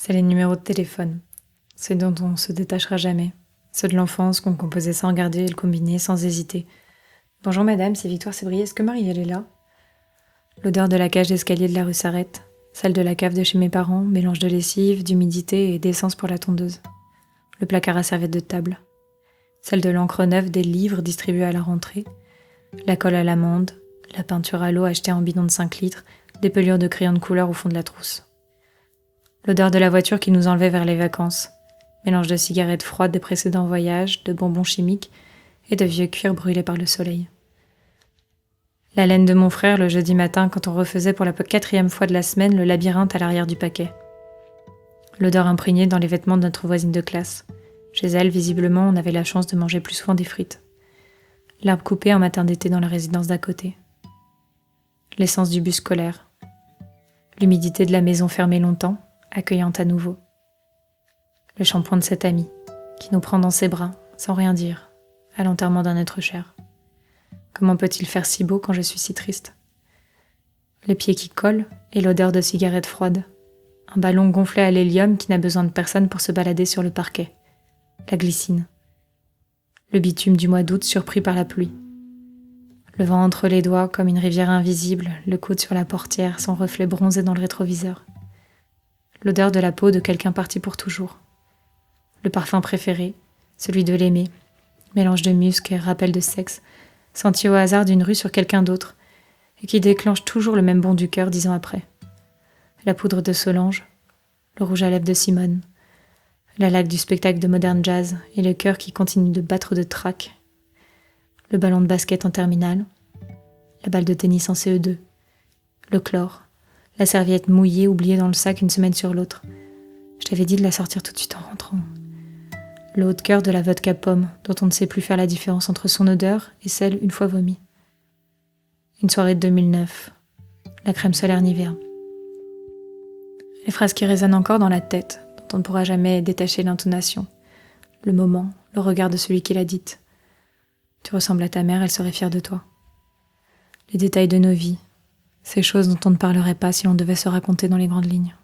C'est les numéros de téléphone, ceux dont on se détachera jamais, ceux de l'enfance qu'on composait sans regarder et le combiner sans hésiter. Bonjour madame, c'est Victoire Sébrier, est-ce que Marielle est là? L'odeur de la cage d'escalier de la rue s'arrête, celle de la cave de chez mes parents, mélange de lessive, d'humidité et d'essence pour la tondeuse. Le placard à serviette de table, celle de l'encre neuve des livres distribués à la rentrée, la colle à l'amande, la peinture à l'eau achetée en bidon de 5 litres, des pelures de crayons de couleur au fond de la trousse. L'odeur de la voiture qui nous enlevait vers les vacances, mélange de cigarettes froides des précédents voyages, de bonbons chimiques et de vieux cuirs brûlés par le soleil. La laine de mon frère le jeudi matin quand on refaisait pour la 4e fois de la semaine le labyrinthe à l'arrière du paquet. L'odeur imprégnée dans les vêtements de notre voisine de classe. Chez elle, visiblement, on avait la chance de manger plus souvent des frites. L'herbe coupée un matin d'été dans la résidence d'à côté. L'essence du bus scolaire. L'humidité de la maison fermée longtemps, accueillante à nouveau. Le shampoing de cet ami, qui nous prend dans ses bras, sans rien dire, à l'enterrement d'un être cher. Comment peut-il faire si beau quand je suis si triste? Les pieds qui collent et l'odeur de cigarette froide. Un ballon gonflé à l'hélium qui n'a besoin de personne pour se balader sur le parquet. La glycine. Le bitume du mois d'août surpris par la pluie. Le vent entre les doigts comme une rivière invisible, le coude sur la portière, son reflet bronzé dans le rétroviseur. L'odeur de la peau de quelqu'un parti pour toujours. Le parfum préféré, celui de l'aimer, mélange de musc et rappel de sexe, senti au hasard d'une rue sur quelqu'un d'autre, et qui déclenche toujours le même bond du cœur 10 ans après. La poudre de Solange, le rouge à lèvres de Simone, la laque du spectacle de modern jazz et le cœur qui continue de battre de trac, le ballon de basket en terminale, la balle de tennis en CE2, le chlore, la serviette mouillée oubliée dans le sac une semaine sur l'autre. Je t'avais dit de la sortir tout de suite en rentrant. Le haut de cœur de la vodka pomme, dont on ne sait plus faire la différence entre son odeur et celle une fois vomi. Une soirée de 2009, la crème solaire Nivea. Les phrases qui résonnent encore dans la tête, dont on ne pourra jamais détacher l'intonation, le moment, le regard de celui qui l'a dite. Tu ressembles à ta mère, elle serait fière de toi. Les détails de nos vies, ces choses dont on ne parlerait pas si l'on devait se raconter dans les grandes lignes.